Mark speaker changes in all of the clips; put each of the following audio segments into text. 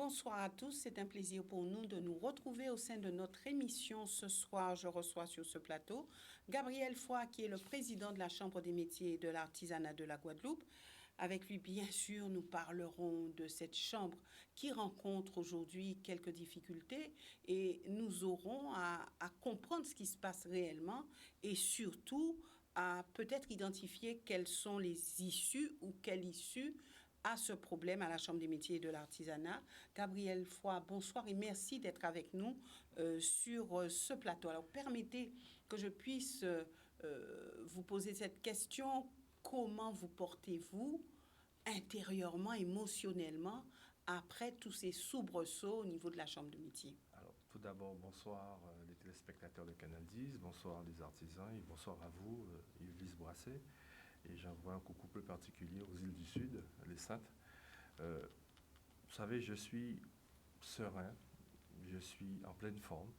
Speaker 1: Bonsoir à tous, c'est un plaisir pour nous de nous retrouver au sein de notre émission. Ce soir, je reçois sur ce plateau Gabriel Foy, qui est le président de la Chambre des métiers et de l'artisanat de la Guadeloupe. Avec lui, bien sûr, nous parlerons de cette chambre qui rencontre aujourd'hui quelques difficultés et nous aurons à comprendre ce qui se passe réellement et surtout à peut-être identifier quelles sont les issues ou quelle issue à ce problème à la Chambre des métiers et de l'artisanat. Gabriel Foy, bonsoir et merci d'être avec nous sur ce plateau. Alors, permettez que je puisse vous poser cette question. Comment vous portez-vous intérieurement, émotionnellement, après tous ces soubresauts au niveau de la Chambre de métier?
Speaker 2: Alors, tout d'abord, bonsoir les téléspectateurs de Canal 10, bonsoir les artisans et bonsoir à vous, Yves Brasset. Et j'envoie un coucou plus particulier aux îles du Sud, les Saintes. Vous savez, je suis serein, je suis en pleine forme,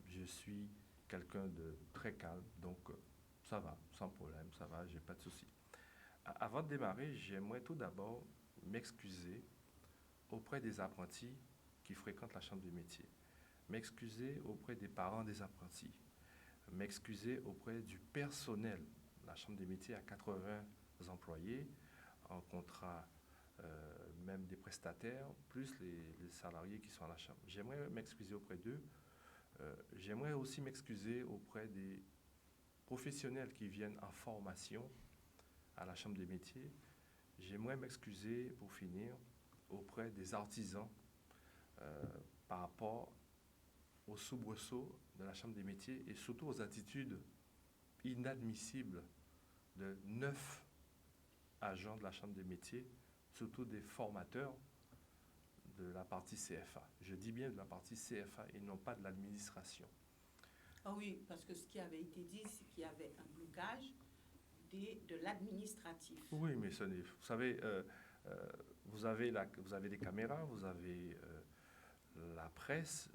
Speaker 2: je suis quelqu'un de très calme, donc ça va, sans problème, ça va, j'ai pas de soucis. Avant de démarrer, j'aimerais tout d'abord m'excuser auprès des apprentis qui fréquentent la Chambre des métiers, m'excuser auprès des parents des apprentis, m'excuser auprès du personnel. La Chambre des métiers a 80 employés en contrat, même des prestataires, plus les salariés qui sont à la Chambre. J'aimerais m'excuser auprès d'eux. J'aimerais aussi m'excuser auprès des professionnels qui viennent en formation à la Chambre des métiers. J'aimerais m'excuser, pour finir, auprès des artisans par rapport aux soubresauts de la Chambre des métiers et surtout aux attitudes inadmissibles de 9 agents de la Chambre des métiers, surtout des formateurs de la partie CFA. Je dis bien de la partie CFA et non pas de l'administration.
Speaker 1: Ah oui, parce que ce qui avait été dit, c'est qu'il y avait un blocage de l'administratif.
Speaker 2: Oui, mais vous savez, vous avez des caméras, vous avez la presse.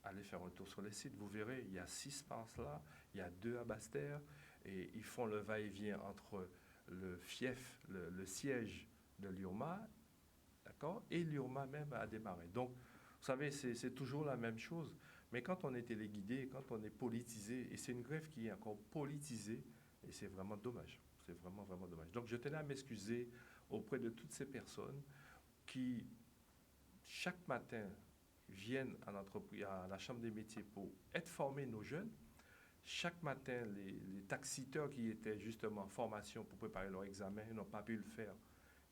Speaker 2: Allez faire un tour sur les sites, vous verrez, il y a 6 par là, il y a 2 à Basse-Terre, et ils font le va-et-vient entre le fief, le siège de l'URMA, d'accord, et l'URMA même a démarré. Donc, vous savez, c'est toujours la même chose, mais quand on est téléguidé, quand on est politisé, et c'est une grève qui est encore politisée, et c'est vraiment dommage, c'est vraiment, vraiment dommage. Donc, je tenais à m'excuser auprès de toutes ces personnes qui, chaque matin, viennent à la Chambre des métiers pour être formés, nos jeunes. Chaque matin, les taxiteurs qui étaient justement en formation pour préparer leur examen n'ont pas pu le faire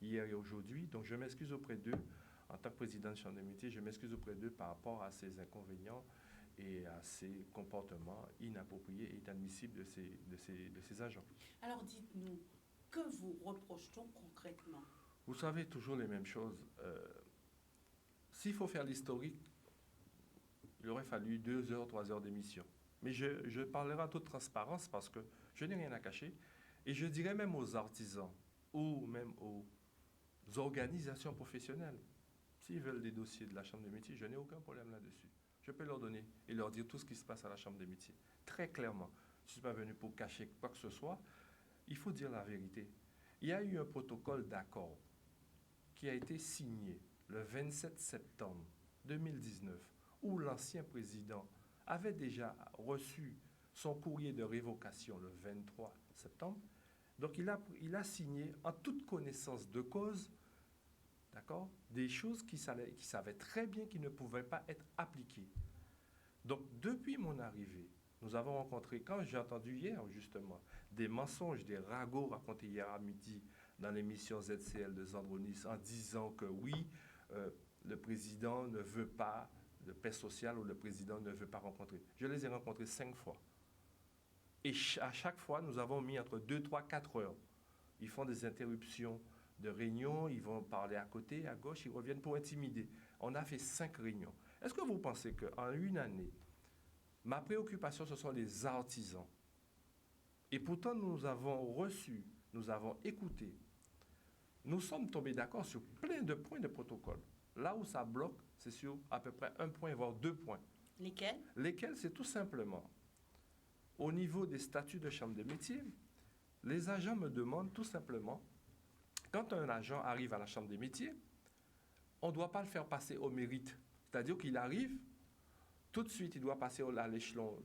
Speaker 2: hier et aujourd'hui. Donc, je m'excuse auprès d'eux, en tant que président de Chambre des métiers, je m'excuse auprès d'eux par rapport à ces inconvénients et à ces comportements inappropriés et inadmissibles de ces agents.
Speaker 1: Alors, dites-nous, que vous reproche-t-on concrètement?
Speaker 2: Vous savez, toujours les mêmes choses. S'il faut faire l'historique, il aurait fallu 2 heures, 3 heures d'émission. Mais je parlerai en toute transparence parce que je n'ai rien à cacher. Et je dirais même aux artisans ou même aux organisations professionnelles, s'ils veulent des dossiers de la Chambre des métiers, je n'ai aucun problème là-dessus. Je peux leur donner et leur dire tout ce qui se passe à la Chambre des métiers. Très clairement. Je ne suis pas venu pour cacher quoi que ce soit. Il faut dire la vérité. Il y a eu un protocole d'accord qui a été signé le 27 septembre 2019, où l'ancien président avait déjà reçu son courrier de révocation le 23 septembre. Donc il a signé en toute connaissance de cause, d'accord, des choses qu'il savait très bien qui ne pouvaient pas être appliquées. Donc depuis mon arrivée, nous avons rencontré, quand j'ai entendu hier justement, des mensonges, des ragots racontés hier à midi dans l'émission ZCL de Zandronis en disant que oui, le président ne veut pas de paix sociale ou le président ne veut pas rencontrer. Je les ai rencontrés 5 fois. Et à chaque fois, nous avons mis entre 2, 3, 4 heures. Ils font des interruptions de réunions, ils vont parler à côté, à gauche, ils reviennent pour intimider. On a fait 5 réunions. Est-ce que vous pensez qu'en une année, ma préoccupation, ce sont les artisans? Et pourtant, nous avons reçu, nous avons écouté, nous sommes tombés d'accord sur plein de points de protocole. Là où ça bloque, c'est sur à peu près 1 point, voire 2 points.
Speaker 1: Lesquels?
Speaker 2: Lesquels, c'est tout simplement, au niveau des statuts de Chambre des métiers, les agents me demandent tout simplement, quand un agent arrive à la Chambre des métiers, on ne doit pas le faire passer au mérite. C'est-à-dire qu'il arrive, tout de suite, il doit passer à l'échelon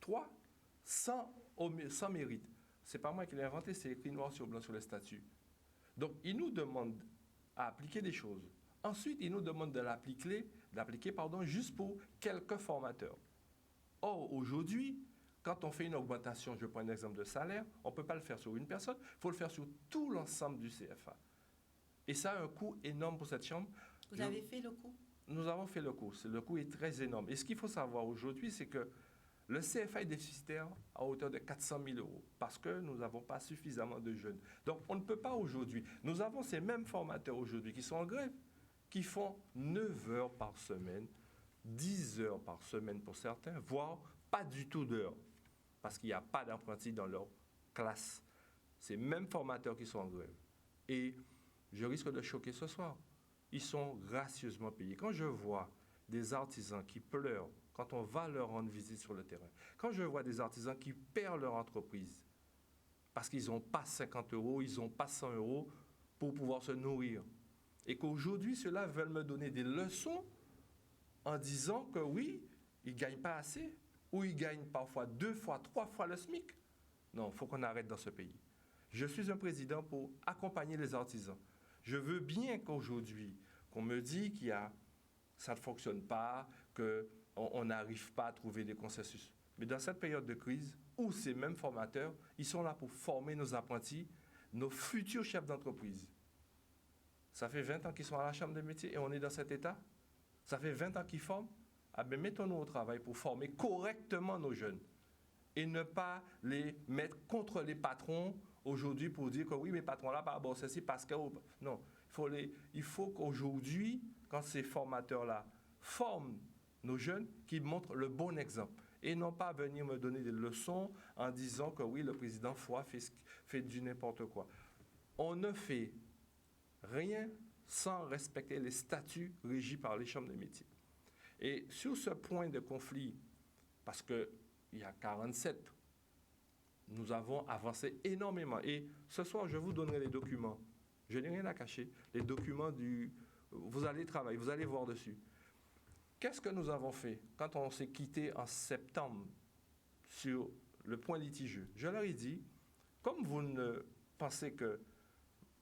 Speaker 2: 3 sans mérite. Ce n'est pas moi qui l'ai inventé, c'est écrit noir sur blanc sur les statuts. Donc, il nous demande à appliquer des choses. Ensuite, il nous demande de l'appliquer juste pour quelques formateurs. Or, aujourd'hui, quand on fait une augmentation, je prends un exemple de salaire, on ne peut pas le faire sur une personne, il faut le faire sur tout l'ensemble du CFA. Et ça a un coût énorme pour cette chambre.
Speaker 1: Vous avez fait le coût?
Speaker 2: Nous avons fait le coût. Le coût est très énorme. Et ce qu'il faut savoir aujourd'hui, c'est que le CFA est déficitaire à hauteur de 400 000 € parce que nous n'avons pas suffisamment de jeunes. Donc, on ne peut pas aujourd'hui. Nous avons ces mêmes formateurs aujourd'hui qui sont en grève, qui font 9 heures par semaine, 10 heures par semaine pour certains, voire pas du tout d'heures, parce qu'il n'y a pas d'apprentis dans leur classe. Ces mêmes formateurs qui sont en grève. Et je risque de choquer ce soir. Ils sont gracieusement payés. Quand je vois des artisans qui pleurent quand on va leur rendre visite sur le terrain, quand je vois des artisans qui perdent leur entreprise parce qu'ils n'ont pas 50 €, ils n'ont pas 100 € pour pouvoir se nourrir, et qu'aujourd'hui, ceux-là veulent me donner des leçons en disant que oui, ils ne gagnent pas assez, ou ils gagnent parfois 2 fois, 3 fois le SMIC. Non, il faut qu'on arrête dans ce pays. Je suis un président pour accompagner les artisans. Je veux bien qu'aujourd'hui, qu'on me dise ça ne fonctionne pas, qu'on n'arrive pas à trouver des consensus. Mais dans cette période de crise, où ces mêmes formateurs, ils sont là pour former nos apprentis, nos futurs chefs d'entreprise. Ça fait 20 ans qu'ils sont à la Chambre des métiers et on est dans cet état. Ça fait 20 ans qu'ils forment. Ah ben mettons-nous au travail pour former correctement nos jeunes et ne pas les mettre contre les patrons aujourd'hui pour dire que oui, mes patrons-là, bon, ceci parce que... Non, il faut qu'aujourd'hui, quand ces formateurs-là forment nos jeunes, qu'ils montrent le bon exemple et non pas venir me donner des leçons en disant que oui, le président Foy fait du n'importe quoi. On ne fait rien sans respecter les statuts régis par les chambres des métiers. Et sur ce point de conflit, parce qu'il y a 47, nous avons avancé énormément. Et ce soir, je vous donnerai les documents. Je n'ai rien à cacher. Les documents vous allez travailler, vous allez voir dessus. Qu'est-ce que nous avons fait quand on s'est quitté en septembre sur le point litigieux? Je leur ai dit, comme vous ne pensez que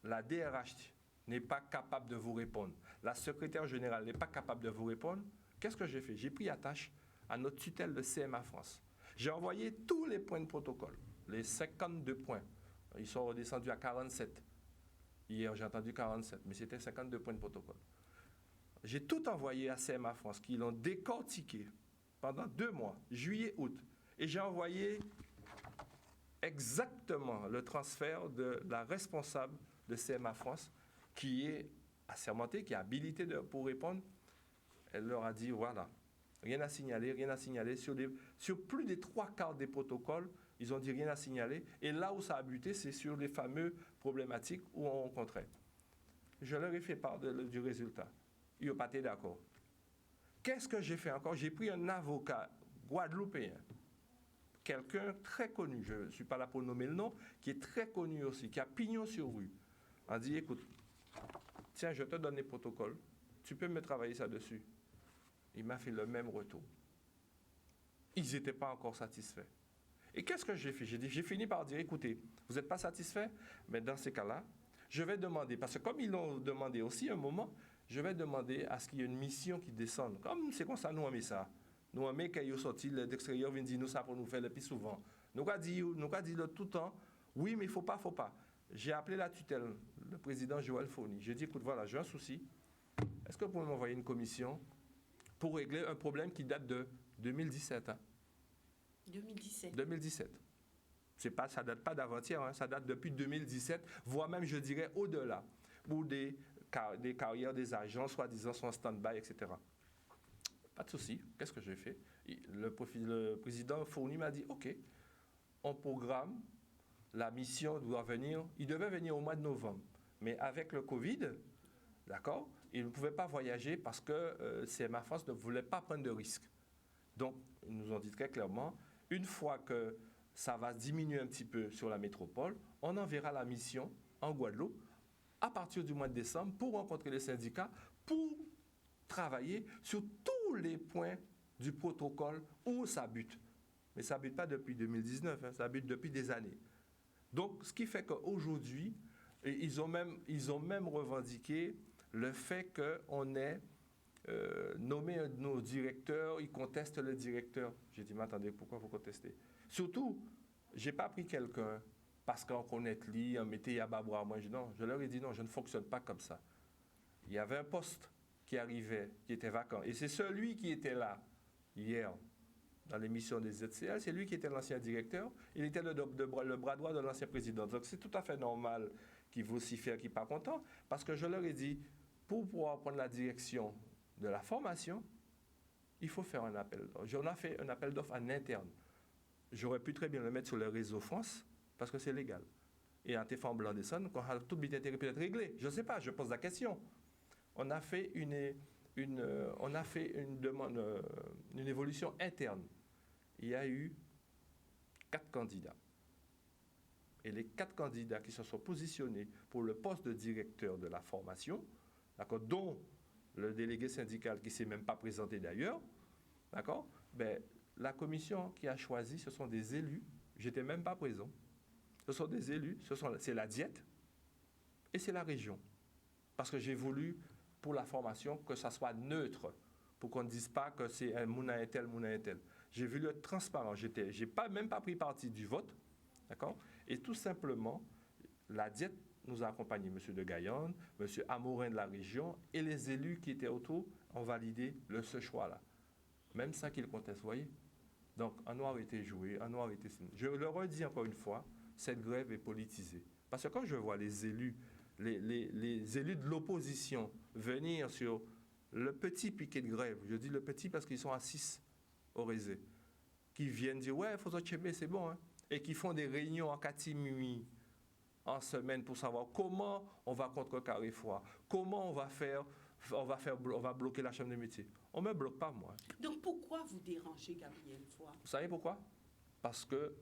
Speaker 2: la DRH n'est pas capable de vous répondre, la secrétaire générale n'est pas capable de vous répondre, qu'est-ce que j'ai fait? J'ai pris attache à notre tutelle de CMA France. J'ai envoyé tous les points de protocole, les 52 points. Ils sont redescendus à 47. Hier, j'ai entendu 47, mais c'était 52 points de protocole. J'ai tout envoyé à CMA France, qui l'ont décortiqué pendant 2 mois, juillet, août. Et j'ai envoyé exactement le transfert de la responsable de CMA France, qui est assermentée, qui est habilitée pour répondre. Elle leur a dit, voilà, rien à signaler, rien à signaler. Sur plus des 3/4 des protocoles, ils ont dit rien à signaler. Et là où ça a buté, c'est sur les fameux problématiques où on rencontrait. Je leur ai fait part du résultat. Ils n'ont pas été d'accord. Qu'est-ce que j'ai fait encore? J'ai pris un avocat guadeloupéen, quelqu'un très connu, je ne suis pas là pour nommer le nom, qui est très connu aussi, qui a pignon sur rue. On dit, écoute, tiens, je te donne les protocoles, tu peux me travailler ça dessus. Il m'a fait le même retour. Ils n'étaient pas encore satisfaits. Et qu'est-ce que j'ai fait? J'ai fini par dire, écoutez, vous n'êtes pas satisfait? Mais dans ces cas-là, je vais demander, parce que comme ils l'ont demandé aussi un moment, je vais demander à ce qu'il y ait une mission qui descende. Comme c'est comme ça, nous on met ça. Nous on met qu'ils sont sortis d'extérieur, viennent dire nous ça pour nous faire le plus souvent. Nous avons dit tout le temps, oui, mais il ne faut pas. J'ai appelé la tutelle, le président Joël Fourny. J'ai dit, écoute, voilà, j'ai un souci. Est-ce que vous pouvez m'envoyer une commission pour régler un problème qui date de 2017. 2017. Ça ne date pas d'avant-hier, hein, ça date depuis 2017, voire même, je dirais, au-delà, où des carrières des agents, soi-disant, sont en stand-by, etc. Pas de souci. Qu'est-ce que j'ai fait? Le président Fourny m'a dit, OK, on programme, la mission doit venir, il devait venir au mois de novembre. Mais avec le Covid, d'accord, il ne pouvait pas voyager parce que CMA France ne voulait pas prendre de risques. Donc, ils nous ont dit très clairement, une fois que ça va diminuer un petit peu sur la métropole, on enverra la mission en Guadeloupe à partir du mois de décembre pour rencontrer les syndicats, pour travailler sur tous les points du protocole où ça bute. Mais ça ne bute pas depuis 2019, ça bute depuis des années. Donc, ce qui fait qu'aujourd'hui, ils ont même revendiqué le fait qu'on ait nommé un de nos directeurs, ils contestent le directeur. J'ai dit, mais attendez, pourquoi vous contestez? Surtout, je n'ai pas pris quelqu'un parce qu'on connaît lui, on mettait Yababra. Moi, je leur ai dit, non, je ne fonctionne pas comme ça. Il y avait un poste qui arrivait, qui était vacant. Et c'est celui qui était là hier, dans l'émission des ZCL, c'est lui qui était l'ancien directeur. Il était le bras droit de l'ancien président. Donc c'est tout à fait normal qu'il vocifère, qu'il n'est pas content, parce que je leur ai dit, pour pouvoir prendre la direction de la formation, il faut faire un appel d'offres. On a fait un appel d'offres en interne. J'aurais pu très bien le mettre sur le réseau France, parce que c'est légal. Et en TFA Blanc-Desson, quand tout bien intérêt peut être réglé. Je ne sais pas, je pose la question. On a fait une demande, une évolution interne. Il y a eu 4 candidats. Et les 4 candidats qui se sont positionnés pour le poste de directeur de la formation, dont le délégué syndical qui ne s'est même pas présenté d'ailleurs, d'accord, la commission qui a choisi, ce sont des élus, je n'étais même pas présent, ce sont des élus, c'est la diète et c'est la région. Parce que j'ai voulu, pour la formation, que ça soit neutre, pour qu'on ne dise pas que c'est un mouna un tel, mouna un tel. J'ai voulu être transparent, je n'ai même pas pris parti du vote, d'accord? Et tout simplement, la diète nous a accompagnés, M. de Guyane, M. Amorin de la région, et les élus qui étaient autour ont validé ce choix-là. Même ça qu'ils contestent, vous voyez? Donc, un noir a été joué, un noir a été signé. Je le redis encore une fois, cette grève est politisée. Parce que quand je vois les élus, les élus de l'opposition venir sur le petit piquet de grève, je dis le petit parce qu'ils sont à 6 au Rézé, qui viennent dire « ouais, il faut s'occuper, c'est bon hein », et qui font des réunions en catimini en semaine pour savoir comment on va contrecarrer Foix, comment on va bloquer la Chambre des métiers. On ne me bloque pas, moi.
Speaker 1: Donc pourquoi vous dérangez Gabriel Foix?
Speaker 2: Vous savez pourquoi? Parce que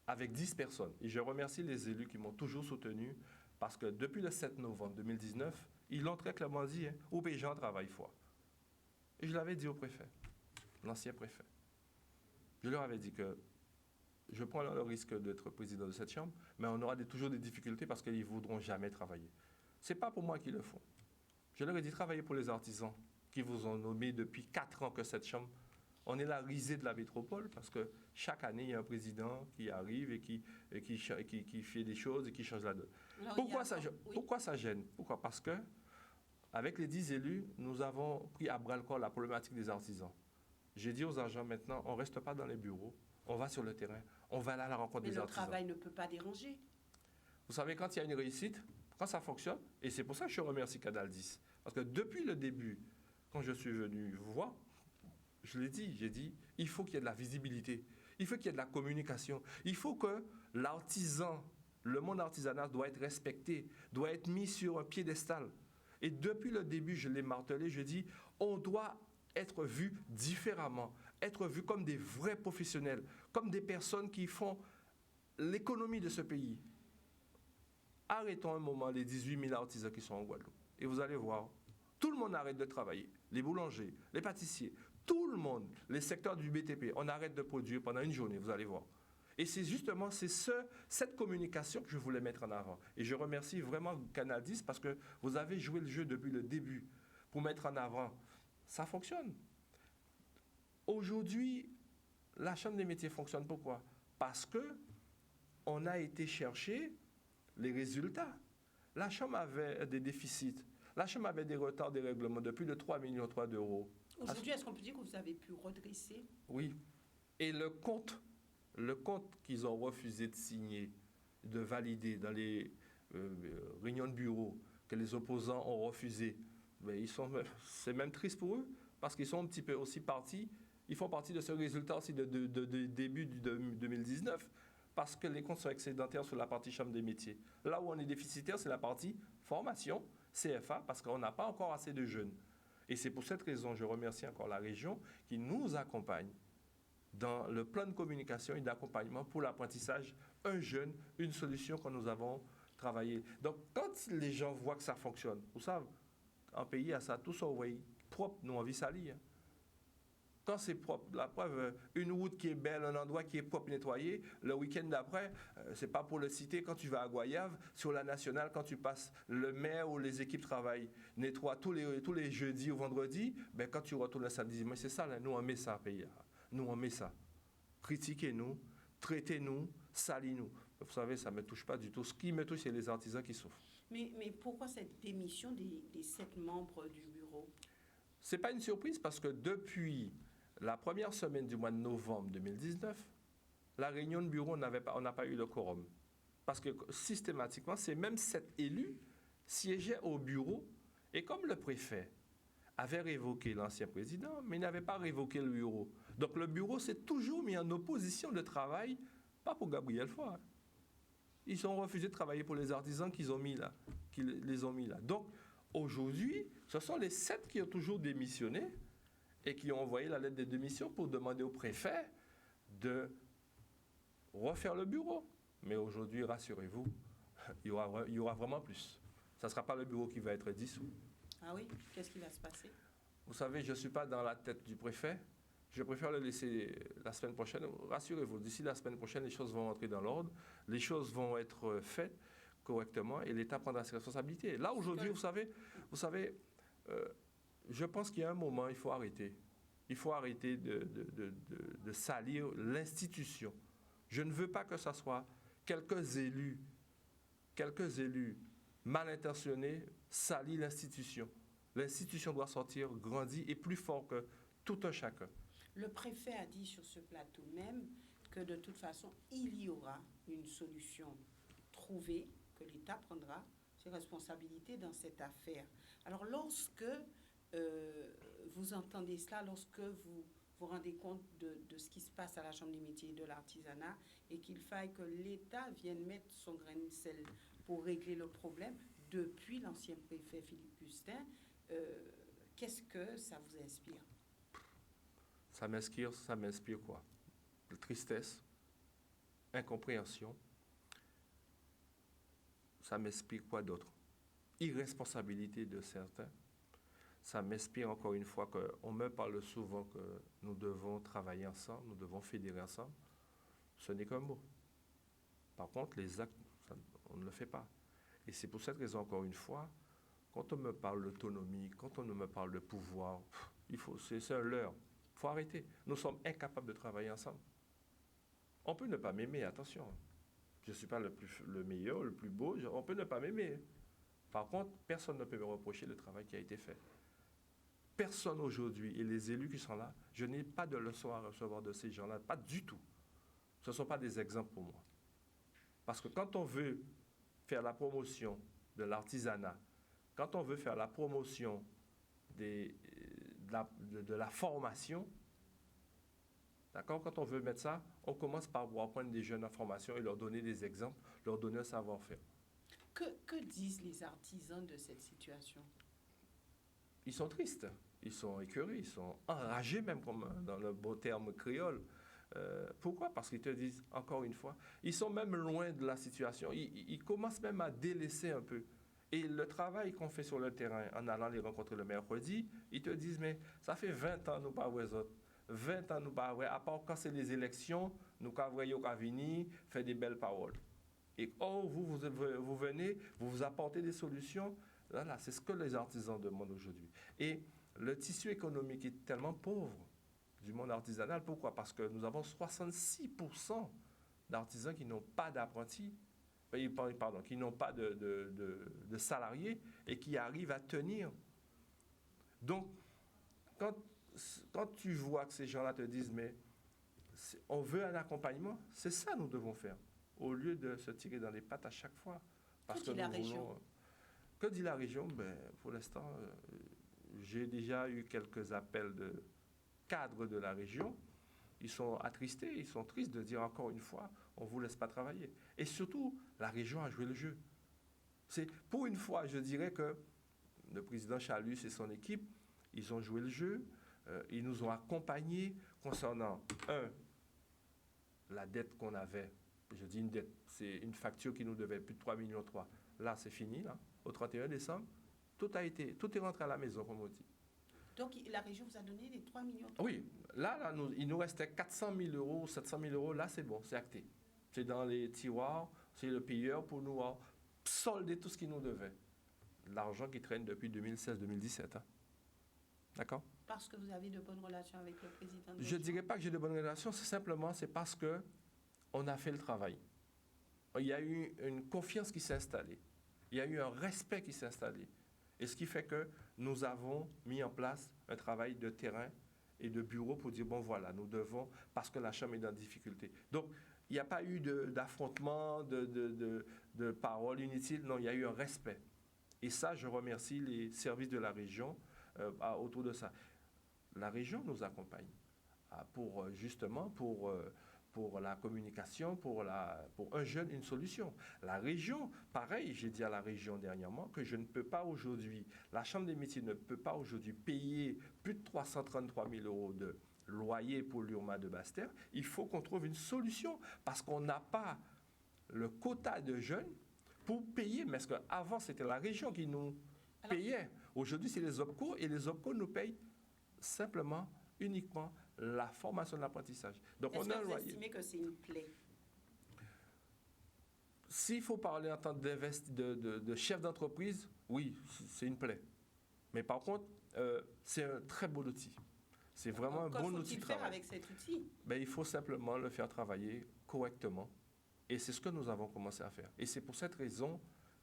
Speaker 2: avec 10 personnes, et je remercie les élus qui m'ont toujours soutenu, parce que depuis le 7 novembre 2019, ils l'ont très clairement dit, hein, où les gens travaillent Foix. Et je l'avais dit au préfet, l'ancien préfet. Je leur avais dit que je prends le risque d'être président de cette chambre, mais on aura toujours des difficultés parce qu'ils ne voudront jamais travailler. Ce n'est pas pour moi qu'ils le font. Je leur ai dit, travaillez pour les artisans qui vous ont nommé depuis 4 ans que cette chambre. On est la risée de la métropole parce que chaque année, il y a un président qui arrive et qui fait des choses et qui change la donne. Pourquoi ça gêne? Pourquoi? Parce que avec les 10 élus, nous avons pris à bras-le-corps la problématique des artisans. J'ai dit aux agents maintenant, on ne reste pas dans les bureaux, on va sur le terrain, on va aller à la rencontre des artisans.
Speaker 1: Mais le travail ne peut pas déranger.
Speaker 2: Vous savez, quand il y a une réussite, quand ça fonctionne, et c'est pour ça que je remercie Canal 10, parce que depuis le début, quand je suis venu vous voir, je l'ai dit, j'ai dit, il faut qu'il y ait de la visibilité, il faut qu'il y ait de la communication, il faut que l'artisan, le monde artisanal doit être respecté, doit être mis sur un piédestal. Et depuis le début, je l'ai martelé, je dis, on doit être vu différemment, être vu comme des vrais professionnels, comme des personnes qui font l'économie de ce pays. Arrêtons un moment les 18 000 artisans qui sont en Guadeloupe. Et vous allez voir, tout le monde arrête de travailler. Les boulangers, les pâtissiers, tout le monde, les secteurs du BTP, on arrête de produire pendant une journée, vous allez voir. Et c'est justement cette communication que je voulais mettre en avant. Et je remercie vraiment Canal 10 parce que vous avez joué le jeu depuis le début pour mettre en avant. Ça fonctionne. Aujourd'hui, la Chambre des métiers fonctionne. Pourquoi? Parce qu'on a été chercher les résultats. La Chambre avait des déficits. La Chambre avait des retards des règlements de plus de 3,3 millions d'euros.
Speaker 1: Aujourd'hui, est-ce qu'on peut dire que vous avez pu redresser?
Speaker 2: Oui. Et le compte qu'ils ont refusé de signer, de valider dans les réunions de bureau, que les opposants ont refusé, c'est même triste pour eux, parce qu'ils sont un petit peu aussi partis, ils font partie de ce résultat aussi de début de 2019, parce que les comptes sont excédentaires sur la partie Chambre des métiers. Là où on est déficitaire, c'est la partie formation, CFA, parce qu'on n'a pas encore assez de jeunes. Et c'est pour cette raison, je remercie encore la région qui nous accompagne dans le plan de communication et d'accompagnement pour l'apprentissage. Un jeune, une solution que nous avons travailler. Donc, quand les gens voient que ça fonctionne, vous savez, en pays, à ça, tout ça, vous voyez, propre, nous, on vit sali. Hein. Quand c'est propre, la preuve, une route qui est belle, un endroit qui est propre, nettoyé, le week-end d'après, c'est pas pour le citer, quand tu vas à Goyave, sur la nationale, quand tu passes, le maire ou les équipes travaillent, nettoient tous les jeudis ou vendredis, ben quand tu retournes le samedi, dimanche, c'est ça, là, nous on met ça, pays. Nous on met ça. Critiquez-nous, traitez-nous, salis-nous. Vous savez, ça ne me touche pas du tout. Ce qui me touche, c'est les artisans qui souffrent.
Speaker 1: Mais pourquoi cette démission des 7 membres du bureau?
Speaker 2: Ce n'est pas une surprise parce que depuis la première semaine du mois de novembre 2019, la réunion de bureau, on n'a pas eu le quorum. Parce que systématiquement, ces mêmes 7 élus siégeaient au bureau et comme le préfet avait révoqué l'ancien président, mais il n'avait pas révoqué le bureau. Donc le bureau s'est toujours mis en opposition de travail, pas pour Gabriel Faure. Ils ont refusé de travailler pour les artisans qu'ils les ont mis là. Donc aujourd'hui, ce sont les 7 qui ont toujours démissionné et qui ont envoyé la lettre de démission pour demander au préfet de refaire le bureau. Mais aujourd'hui, rassurez-vous, il y aura vraiment plus. Ça ne sera pas le bureau qui va être dissous.
Speaker 1: Ah oui? Qu'est-ce qui va se passer?
Speaker 2: Vous savez, je ne suis pas dans la tête du préfet. Je préfère le laisser la semaine prochaine. Rassurez-vous, d'ici la semaine prochaine, les choses vont entrer dans l'ordre. Les choses vont être faites correctement et l'État prendra ses responsabilités. Là, aujourd'hui, vous savez, je pense qu'il y a un moment, il faut arrêter. Il faut arrêter de salir l'institution. Je ne veux pas que ce soit quelques élus mal intentionnés salissent l'institution. L'institution doit sortir grandie et plus fort que tout un chacun.
Speaker 1: Le préfet a dit sur ce plateau même que de toute façon, il y aura une solution trouvée, que l'État prendra ses responsabilités dans cette affaire. Alors, lorsque vous entendez cela, lorsque vous vous rendez compte de ce qui se passe à la Chambre des métiers et de l'artisanat et qu'il faille que l'État vienne mettre son grain de sel pour régler le problème, depuis l'ancien préfet Philippe Gustin, qu'est-ce que ça vous inspire?
Speaker 2: Ça m'inspire quoi? De tristesse, incompréhension. Ça m'inspire quoi d'autre? Irresponsabilité de certains. Ça m'inspire encore une fois qu'on me parle souvent que nous devons travailler ensemble, nous devons fédérer ensemble. Ce n'est qu'un mot. Par contre, les actes, on ne le fait pas. Et c'est pour cette raison, encore une fois, quand on me parle d'autonomie, quand on me parle de pouvoir, c'est un leurre. Il faut arrêter. Nous sommes incapables de travailler ensemble. On peut ne pas m'aimer, attention. Je ne suis pas le meilleur, le plus beau, on peut ne pas m'aimer. Par contre, personne ne peut me reprocher le travail qui a été fait. Personne aujourd'hui, et les élus qui sont là, je n'ai pas de leçon à recevoir de ces gens-là, pas du tout. Ce ne sont pas des exemples pour moi. Parce que quand on veut faire la promotion de l'artisanat, quand on veut faire la promotion de la formation, d'accord, quand on veut mettre ça, on commence par prendre des jeunes en formation et leur donner des exemples, leur donner un savoir-faire.
Speaker 1: Que disent les artisans de cette situation?
Speaker 2: Ils sont tristes, ils sont écœurés, ils sont enragés même, comme dans le beau terme créole. Pourquoi? Parce qu'ils te disent, encore une fois, ils sont même loin de la situation. Ils commencent même à délaisser un peu. Et le travail qu'on fait sur le terrain, en allant les rencontrer le mercredi, ils te disent, mais ça fait 20 ans nous pas les autres. 20 ans nous pas à part quand c'est les élections, nous pas voyons qu'à venir faire des belles paroles. Et vous venez, vous apportez des solutions. Voilà, c'est ce que les artisans demandent aujourd'hui. Et le tissu économique est tellement pauvre du monde artisanal. Pourquoi? Parce que nous avons 66% d'artisans qui n'ont pas d'apprentis, pardon, qui n'ont pas de salariés et qui arrivent à tenir. Donc, quand tu vois que ces gens-là te disent, mais on veut un accompagnement, c'est ça que nous devons faire, au lieu de se tirer dans les pattes à chaque fois.
Speaker 1: Parce que la région?
Speaker 2: Que dit la région? Pour l'instant, j'ai déjà eu quelques appels de cadres de la région. Ils sont attristés, ils sont tristes de dire encore une fois, on ne vous laisse pas travailler. Et surtout, la région a joué le jeu. Pour une fois, je dirais que le président Chalus et son équipe, ils ont joué le jeu, ils nous ont accompagnés concernant, la dette qu'on avait. Je dis une dette, c'est une facture qui nous devait plus de 3,3 millions. Là, c'est fini, là. Au 31 décembre, tout est rentré à la maison, comme on dit.
Speaker 1: Donc, la région vous a donné les 3 millions.
Speaker 2: Oui, là il nous restait 400 000 euros, 700 000 euros. Là, c'est bon, c'est acté. C'est dans les tiroirs, c'est le payeur pour nous solder tout ce qu'il nous devait. L'argent qui traîne depuis 2016-2017. Hein. D'accord?
Speaker 1: Parce que vous avez de bonnes relations avec le président.
Speaker 2: Je ne dirais pas que j'ai de bonnes relations, c'est parce que on a fait le travail. Il y a eu une confiance qui s'est installée. Il y a eu un respect qui s'est installé. Et ce qui fait que nous avons mis en place un travail de terrain et de bureau pour dire, bon voilà, nous devons, parce que la Chambre est dans difficulté. Donc, il n'y a pas eu d'affrontement, de paroles inutiles. Non, il y a eu un respect. Et ça, je remercie les services de la région autour de ça. La région nous accompagne pour la communication, pour un jeune, une solution. La région, pareil, j'ai dit à la région dernièrement que je ne peux pas aujourd'hui, la Chambre des métiers ne peut pas aujourd'hui payer plus de 333 000 euros de loyer pour l'URMA de Basse-Terre. Il faut qu'on trouve une solution parce qu'on n'a pas le quota de jeunes pour payer. Mais qu'avant, c'était la région qui nous payait. Aujourd'hui, c'est les OPCO et les OPCO nous payent simplement, uniquement, la formation de l'apprentissage.
Speaker 1: Donc, est-ce que vous estimez que c'est une plaie?
Speaker 2: S'il faut parler en tant de chef d'entreprise, oui, c'est une plaie. Mais par contre, c'est un très bon outil. C'est vraiment un bon outil de travail.
Speaker 1: Qu'est-ce qu'il faut faire avec cet outil?
Speaker 2: Il faut simplement le faire travailler correctement. Et c'est ce que nous avons commencé à faire. Et c'est pour cette raison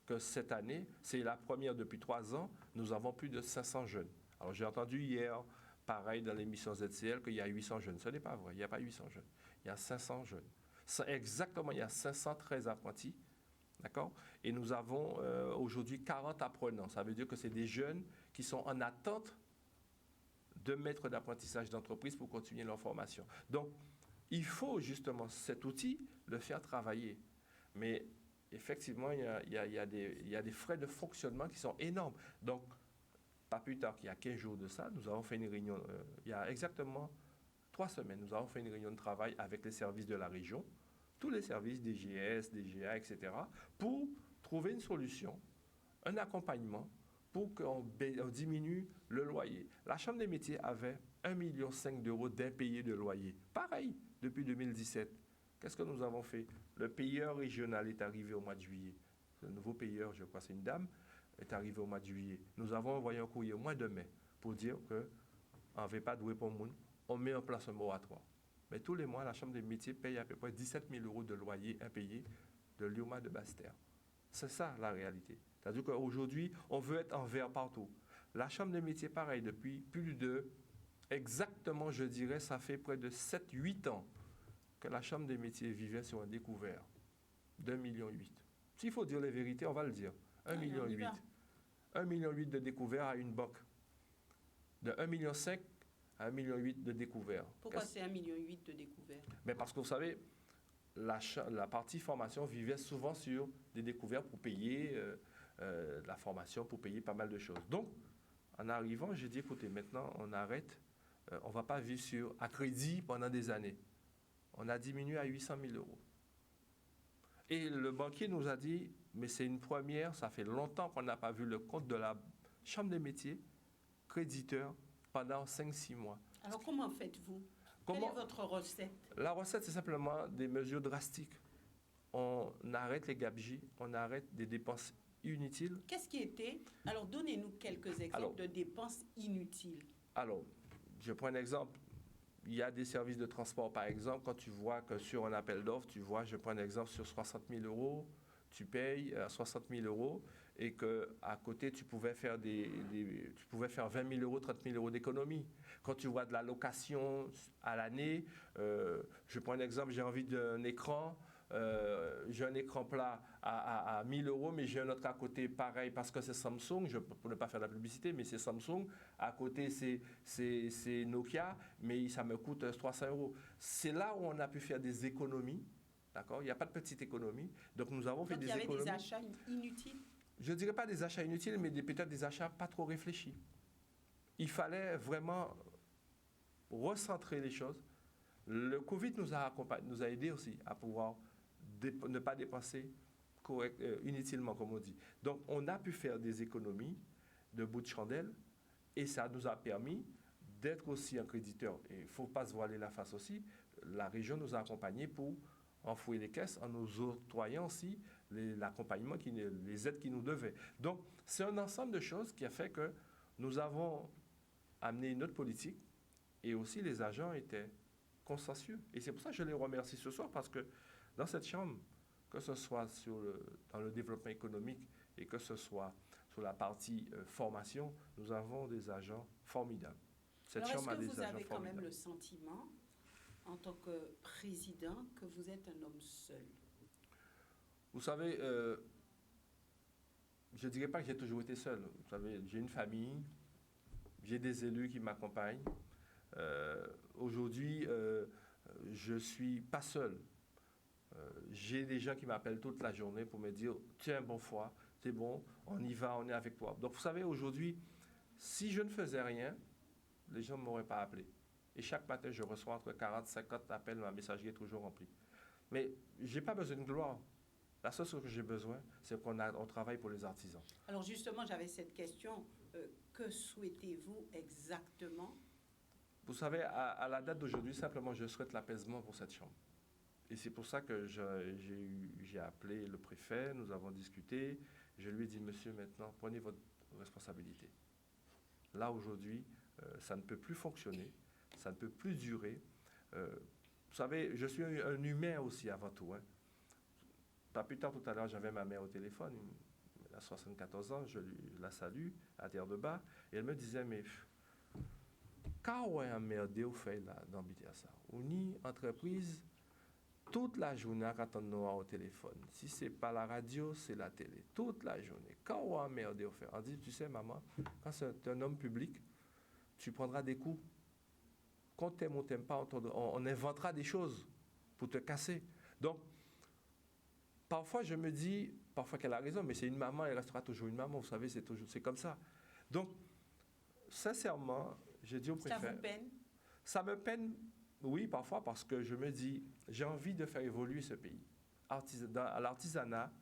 Speaker 2: que cette année, c'est la première depuis 3 ans, nous avons plus de 500 jeunes. Alors j'ai entendu hier, pareil dans l'émission ZCL, qu'il y a 800 jeunes. Ce n'est pas vrai, il n'y a pas 800 jeunes. Il y a 500 jeunes. Exactement, il y a 513 apprentis. D'accord? Et nous avons aujourd'hui 40 apprenants. Ça veut dire que c'est des jeunes qui sont en attente de maîtres d'apprentissage d'entreprise pour continuer leur formation. Donc, il faut justement cet outil le faire travailler. Mais effectivement, il y a des frais de fonctionnement qui sont énormes. Donc, pas plus tard qu'il y a 15 jours de ça, nous avons fait une réunion, il y a exactement 3 semaines, nous avons fait une réunion de travail avec les services de la région, tous les services, DGS, DGA, etc., pour trouver une solution, un accompagnement pour qu'on diminue le loyer. La Chambre des métiers avait 1,5 million d'euros d'impayés de loyer. Pareil, depuis 2017. Qu'est-ce que nous avons fait? Le payeur régional est arrivé au mois de juillet. Le nouveau payeur, je crois, c'est une dame, est arrivé au mois de juillet. Nous avons envoyé un courrier au mois de mai pour dire qu'on n'avait pas doué pour monde, on met en place un moratoire. Mais tous les mois, la Chambre des métiers paye à peu près 17 000 euros de loyer impayé de l'URMA de Basse-Terre. C'est ça la réalité. C'est-à-dire qu'aujourd'hui, on veut être en vert partout. La Chambre des métiers, pareil, depuis plus de, exactement, je dirais, ça fait près de 7-8 ans que la Chambre des métiers vivait sur un découvert d'1,8 million. S'il faut dire les vérités, on va le dire. 1,8 million. 1,8 million de découvert à une banque. De 1,5 million à 1,8 million de découvert.
Speaker 1: Pourquoi c'est 1,8 million de découvert?
Speaker 2: Mais parce que vous savez, la partie formation vivait souvent sur des découvertes pour payer la formation, pour payer pas mal de choses. Donc, en arrivant, j'ai dit, écoutez, maintenant, on arrête. On ne va pas vivre à crédit pendant des années. On a diminué à 800 000 euros. Et le banquier nous a dit, mais c'est une première, ça fait longtemps qu'on n'a pas vu le compte de la Chambre des métiers, créditeur, pendant 5-6 mois.
Speaker 1: Alors comment faites-vous? Quelle est votre recette?
Speaker 2: La recette, c'est simplement des mesures drastiques. On arrête les gabegies, on arrête des dépenses inutiles.
Speaker 1: Qu'est-ce qui était? Alors donnez-nous quelques exemples de dépenses inutiles.
Speaker 2: Alors, je prends un exemple. Il y a des services de transport, par exemple, quand tu vois que sur un appel d'offres, tu vois, je prends un exemple, sur 60 000 euros, tu payes 60 000 euros et qu'à côté, tu pouvais faire 20 000 euros, 30 000 euros d'économie. Quand tu vois de la location à l'année, je prends un exemple, j'ai envie d'un écran, j'ai un écran plat à 1 000 euros, mais j'ai un autre à côté pareil parce que c'est Samsung, pour ne pas faire de la publicité, mais c'est Samsung. À côté, c'est Nokia, mais ça me coûte 300 euros. C'est là où on a pu faire des économies. D'accord? Il n'y a pas de petite économie. Donc, nous avons fait des économies.
Speaker 1: Il y avait des achats inutiles?
Speaker 2: Je ne dirais pas des achats inutiles, mais peut-être des achats pas trop réfléchis. Il fallait vraiment recentrer les choses. Le Covid nous a aidés aussi à pouvoir ne pas dépenser inutilement, comme on dit. Donc, on a pu faire des économies de bout de chandelle et ça nous a permis d'être aussi un créditeur. Et il ne faut pas se voiler la face aussi. La région nous a accompagnés pour enfouir les caisses en nous octroyant aussi l'accompagnement, les aides qu'ils nous devaient. Donc, c'est un ensemble de choses qui a fait que nous avons amené notre politique et aussi les agents étaient consciencieux. Et c'est pour ça que je les remercie ce soir parce que dans cette chambre, que ce soit dans le développement économique et que ce soit sur la partie formation, nous avons des agents formidables.
Speaker 1: Cette chambre a des agents formidables. Est-ce que vous avez quand même le sentiment, en tant que président, que vous êtes un homme seul?
Speaker 2: Vous savez, je ne dirais pas que j'ai toujours été seul. Vous savez, j'ai une famille, j'ai des élus qui m'accompagnent. Aujourd'hui, je ne suis pas seul. J'ai des gens qui m'appellent toute la journée pour me dire « Tiens, bon foi, c'est bon, on y va, on est avec toi. » Donc, vous savez, aujourd'hui, si je ne faisais rien, les gens ne m'auraient pas appelé. Et chaque matin, je reçois entre 40 et 50 appels, ma messagerie est toujours remplie. Mais je n'ai pas besoin de gloire. La seule chose que j'ai besoin, c'est qu'on travaille pour les artisans.
Speaker 1: Alors justement, j'avais cette question. Que souhaitez-vous exactement?
Speaker 2: Vous savez, à la date d'aujourd'hui, simplement, je souhaite l'apaisement pour cette chambre. Et c'est pour ça que j'ai appelé le préfet, nous avons discuté. Je lui ai dit, monsieur, maintenant, prenez votre responsabilité. Là, aujourd'hui, ça ne peut plus fonctionner, ça ne peut plus durer. Vous savez, je suis un humain aussi avant tout. Hein. Pas plus tard, tout à l'heure, j'avais ma mère au téléphone, elle a 74 ans, je la salue, à terre de bas, et elle me disait, mais quand on a merdé au fait là, dans BTSA, on y entreprise toute la journée quand on a au téléphone. Si ce n'est pas la radio, c'est la télé. Toute la journée. Quand on a merdé au fait, on dit, tu sais, maman, quand c'est un homme public, tu prendras des coups. Quand t'aimes ou t'aimes pas, on inventera des choses pour te casser. Donc, parfois, je me dis, parfois qu'elle a raison, mais c'est une maman, elle restera toujours une maman, vous savez, c'est comme ça. Donc, sincèrement, j'ai dit au préfet...
Speaker 1: Ça vous peine?
Speaker 2: Ça me peine, oui, parfois, parce que je me dis, j'ai envie de faire évoluer ce pays. À l'artisanat,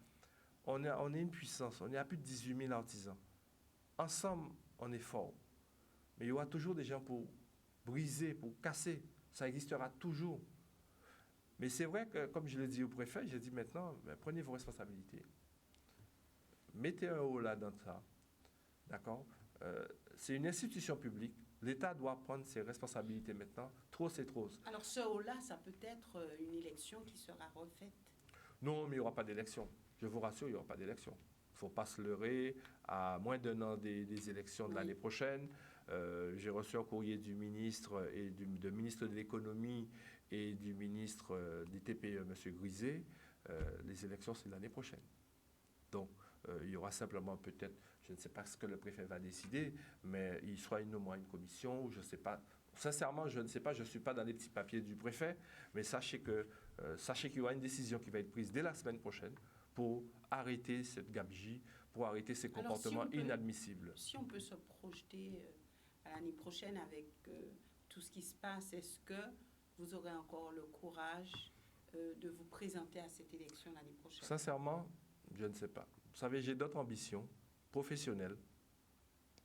Speaker 2: on est une puissance, on est à plus de 18 000 artisans. Ensemble, on est fort. Mais il y aura toujours des gens pour briser, pour casser. Ça existera toujours. Mais c'est vrai que, comme je l'ai dit au préfet, j'ai dit maintenant, prenez vos responsabilités. Mettez un haut là dans ça. D'accord? C'est une institution publique. L'État doit prendre ses responsabilités maintenant. Trop, c'est trop.
Speaker 1: Alors, ce haut-là, ça peut être une élection qui sera refaite?
Speaker 2: Non, mais il n'y aura pas d'élection. Je vous rassure, il n'y aura pas d'élection. Il ne faut pas se leurrer. À moins d'un an des élections de l'année prochaine, j'ai reçu un courrier du ministre et du ministre de l'économie et du ministre des TPE, M. Griset. Les élections, c'est l'année prochaine. Donc, il y aura simplement peut-être, je ne sais pas ce que le préfet va décider, mais il soit une commission, ou je ne sais pas. Sincèrement, je ne sais pas, je ne suis pas dans les petits papiers du préfet, mais sachez qu'il y aura une décision qui va être prise dès la semaine prochaine pour arrêter cette gabegie, pour arrêter ces comportements inadmissibles.
Speaker 1: Si on peut se projeter à l'année prochaine avec tout ce qui se passe, est-ce que vous aurez encore le courage de vous présenter à cette élection l'année prochaine?
Speaker 2: Sincèrement, je ne sais pas. Vous savez, j'ai d'autres ambitions professionnelles.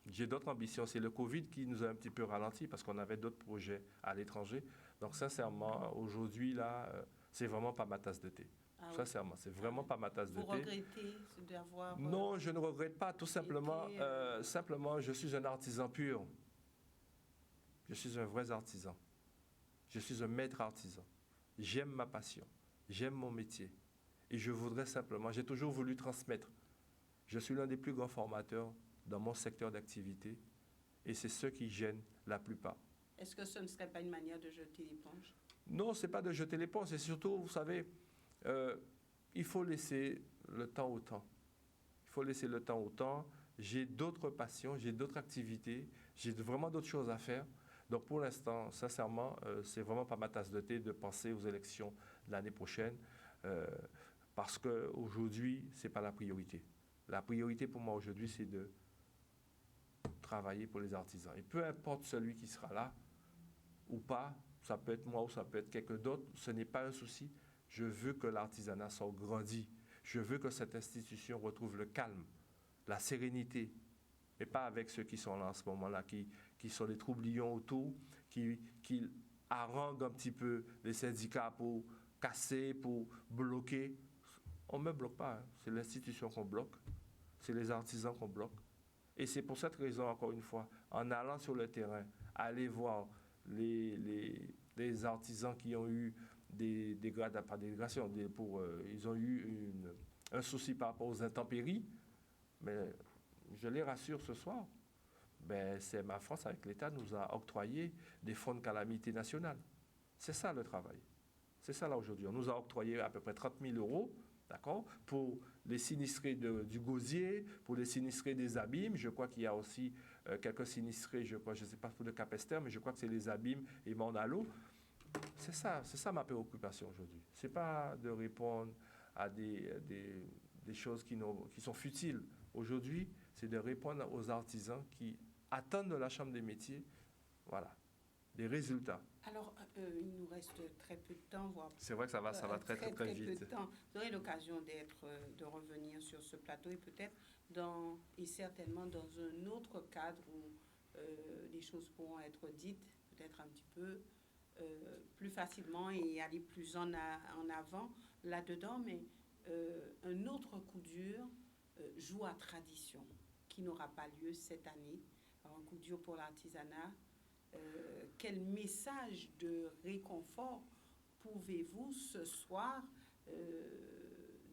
Speaker 2: J'ai d'autres ambitions. C'est le Covid qui nous a un petit peu ralenti parce qu'on avait d'autres projets à l'étranger. Donc, sincèrement, aujourd'hui, là, c'est vraiment pas ma tasse de thé. Ah sincèrement, c'est vraiment pas ma tasse de thé.
Speaker 1: Vous regrettez d'avoir...
Speaker 2: Non, je ne regrette pas. Tout simplement, simplement, je suis un artisan pur. Je suis un vrai artisan. Je suis un maître artisan. J'aime ma passion. J'aime mon métier. Et je voudrais simplement, j'ai toujours voulu transmettre. Je suis l'un des plus grands formateurs dans mon secteur d'activité et c'est ce qui gêne la plupart.
Speaker 1: Est-ce que ce ne serait pas une manière de jeter l'éponge?
Speaker 2: Non, ce n'est pas de jeter l'éponge, c'est surtout, vous savez, il faut laisser le temps au temps. Il faut laisser le temps au temps. J'ai d'autres passions, j'ai d'autres activités, j'ai vraiment d'autres choses à faire. Donc pour l'instant, sincèrement, c'est vraiment pas ma tasse de thé de penser aux élections de l'année prochaine. Parce qu'aujourd'hui, ce n'est pas la priorité. La priorité pour moi aujourd'hui, c'est de travailler pour les artisans. Et peu importe celui qui sera là ou pas, ça peut être moi ou ça peut être quelqu'un d'autre, ce n'est pas un souci. Je veux que l'artisanat soit grandi. Je veux que cette institution retrouve le calme, la sérénité, mais pas avec ceux qui sont là en ce moment-là, qui sont les troublions autour, qui haranguent un petit peu les syndicats pour casser, pour bloquer. On ne me bloque pas, hein. C'est l'institution qu'on bloque, c'est les artisans qu'on bloque. Et c'est pour cette raison, encore une fois, en allant sur le terrain, aller voir les artisans qui ont eu pas des dégradations, ils ont eu un souci par rapport aux intempéries, mais je les rassure ce soir, ben, c'est ma France avec l'État nous a octroyé des fonds de calamité nationale. C'est ça le travail. C'est ça là aujourd'hui. On nous a octroyé à peu près 30 000 euros, d'accord, pour les sinistrés du gosier, pour les sinistrés des abîmes. Je crois qu'il y a aussi quelques sinistrés, je ne sais pas pour le Cap-Esther, mais je crois que c'est les abîmes et Mandalo. C'est ça ma préoccupation aujourd'hui. Ce n'est pas de répondre à des choses qui sont futiles. Aujourd'hui, c'est de répondre aux artisans qui attendent de la Chambre des métiers, voilà, des résultats.
Speaker 1: Alors, il nous reste très peu de temps, voire
Speaker 2: c'est vrai que ça va très vite.
Speaker 1: Peu de temps. Vous aurez l'occasion de revenir sur ce plateau et peut-être et certainement dans un autre cadre où les choses pourront être dites peut-être un petit peu plus facilement et aller plus en avant là-dedans. Mais un autre coup dur joue à tradition qui n'aura pas lieu cette année. Alors, un coup dur pour l'artisanat. Quel message de réconfort pouvez-vous ce soir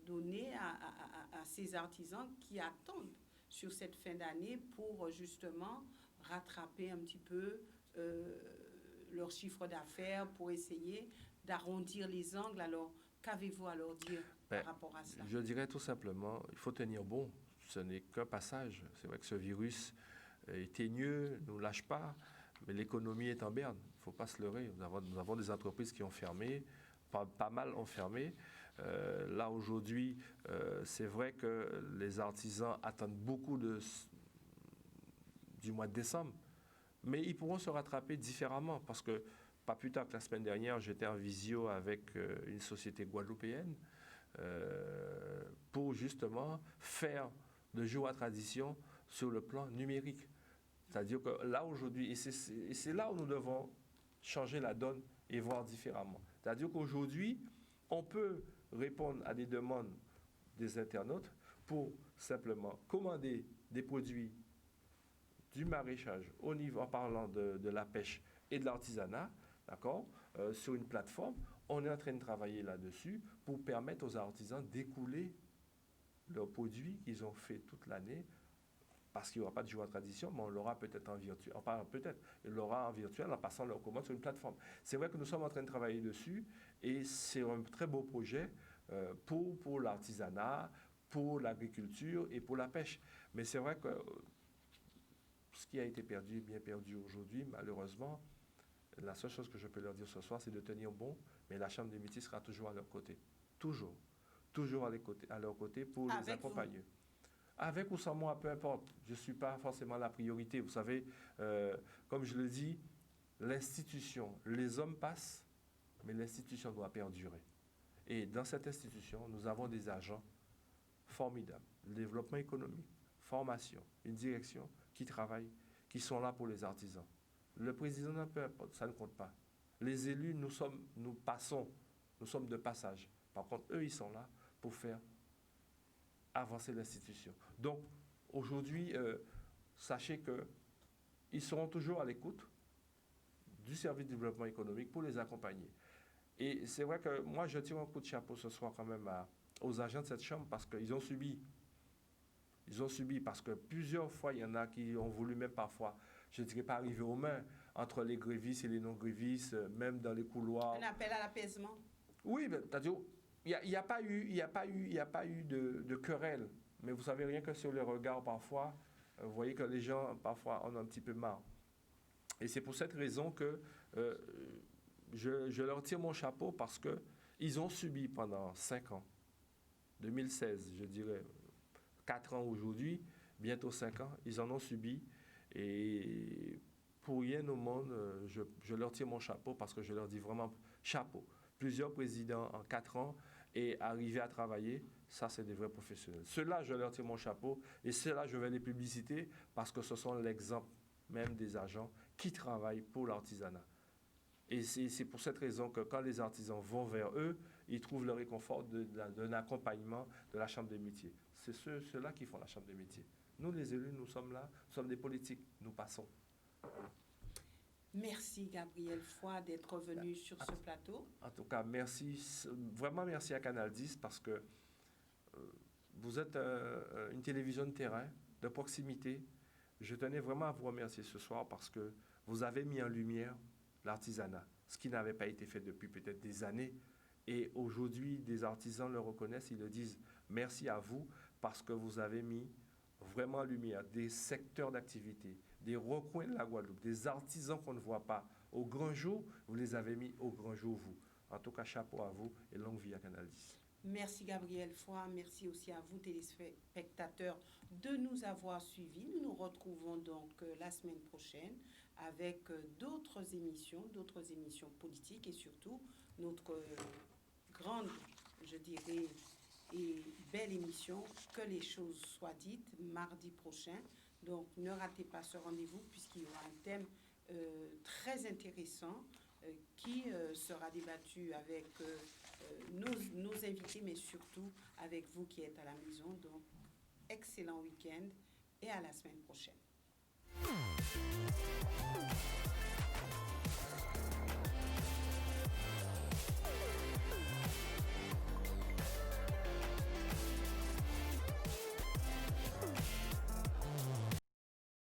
Speaker 1: donner à ces artisans qui attendent sur cette fin d'année pour justement rattraper un petit peu leur chiffre d'affaires, pour essayer d'arrondir les angles? Alors, qu'avez-vous à leur dire par rapport à cela?
Speaker 2: Je dirais tout simplement, il faut tenir bon. Ce n'est qu'un passage. C'est vrai que ce virus est teigneux, ne nous lâche pas. Mais l'économie est en berne, il ne faut pas se leurrer. Nous avons des entreprises qui ont fermé, pas mal ont fermé. Là, aujourd'hui, c'est vrai que les artisans attendent beaucoup du mois de décembre. Mais ils pourront se rattraper différemment parce que, pas plus tard que la semaine dernière, j'étais en visio avec une société guadeloupéenne pour justement faire de jour à tradition sur le plan numérique. C'est-à-dire que là, aujourd'hui, et c'est là où nous devons changer la donne et voir différemment. C'est-à-dire qu'aujourd'hui, on peut répondre à des demandes des internautes pour simplement commander des produits du maraîchage au niveau, en parlant de la pêche et de l'artisanat, d'accord, sur une plateforme. On est en train de travailler là-dessus pour permettre aux artisans d'écouler leurs produits qu'ils ont fait toute l'année, parce qu'il n'y aura pas de jour à tradition, mais on l'aura peut-être en virtuel. Il l'aura en virtuel en passant leur commande sur une plateforme. C'est vrai que nous sommes en train de travailler dessus et c'est un très beau projet pour l'artisanat, pour l'agriculture et pour la pêche. Mais c'est vrai que ce qui a été perdu est bien perdu aujourd'hui, malheureusement. La seule chose que je peux leur dire ce soir, c'est de tenir bon, mais la Chambre des métiers sera toujours à leur côté. Toujours. Toujours à leur côté pour les accompagner. Avec ou sans moi, peu importe. Je ne suis pas forcément la priorité. Vous savez, comme je le dis, l'institution, les hommes passent, mais l'institution doit perdurer. Et dans cette institution, nous avons des agents formidables. Le développement économique, formation, une direction qui travaille, qui sont là pour les artisans. Le président, peu importe, ça ne compte pas. Les élus, nous passons, nous sommes de passage. Par contre, eux, ils sont là pour faire avancer l'institution. Donc, aujourd'hui, sachez qu'ils seront toujours à l'écoute du service de développement économique pour les accompagner. Et c'est vrai que moi, je tire un coup de chapeau ce soir quand même aux agents de cette chambre parce qu'ils ont subi. Ils ont subi parce que plusieurs fois, il y en a qui ont voulu même parfois, je ne dirais pas arriver aux mains, entre les grévistes et les non-grévistes, même dans les couloirs.
Speaker 1: Un appel à l'apaisement?
Speaker 2: Oui, c'est-à-dire, il n'y a pas eu de querelle. Mais vous savez, rien que sur les regards, parfois, vous voyez que les gens, parfois, en ont un petit peu marre. Et c'est pour cette raison que je leur tire mon chapeau parce qu'ils ont subi pendant 5 ans, 2016, je dirais, 4 ans aujourd'hui, bientôt 5 ans, ils en ont subi. Et pour rien au monde, je leur tire mon chapeau parce que je leur dis vraiment chapeau. Plusieurs présidents en 4 ans et arriver à travailler, Ça, c'est des vrais professionnels. Ceux-là, je leur tire mon chapeau et ceux-là, je vais les publiciter parce que ce sont l'exemple même des agents qui travaillent pour l'artisanat. Et c'est pour cette raison que quand les artisans vont vers eux, ils trouvent le réconfort d'un accompagnement de la Chambre des métiers. C'est ceux-là qui font la Chambre des métiers. Nous, les élus, nous sommes là, nous sommes des politiques, nous passons.
Speaker 1: Merci Gabriel Foy d'être venu sur ce plateau.
Speaker 2: En tout cas, merci, vraiment merci à Canal 10 parce que vous êtes une télévision de terrain, de proximité. Je tenais vraiment à vous remercier ce soir parce que vous avez mis en lumière l'artisanat, ce qui n'avait pas été fait depuis peut-être des années. Et aujourd'hui, des artisans le reconnaissent, ils le disent merci à vous parce que vous avez mis vraiment en lumière des secteurs d'activité, des recoins de la Guadeloupe, des artisans qu'on ne voit pas au grand jour, vous les avez mis au grand jour, vous. En tout cas, chapeau à vous et longue vie à Canal 10.
Speaker 1: Merci Gabriel Foy, merci aussi à vous téléspectateurs de nous avoir suivis. Nous nous retrouvons donc la semaine prochaine avec d'autres émissions politiques et surtout notre grande, je dirais, et belle émission, Que les choses soient dites, mardi prochain. Donc ne ratez pas ce rendez-vous puisqu'il y aura un thème très intéressant qui sera débattu avec nos invités, mais surtout avec vous qui êtes à la maison. Donc, excellent week-end et à la semaine prochaine.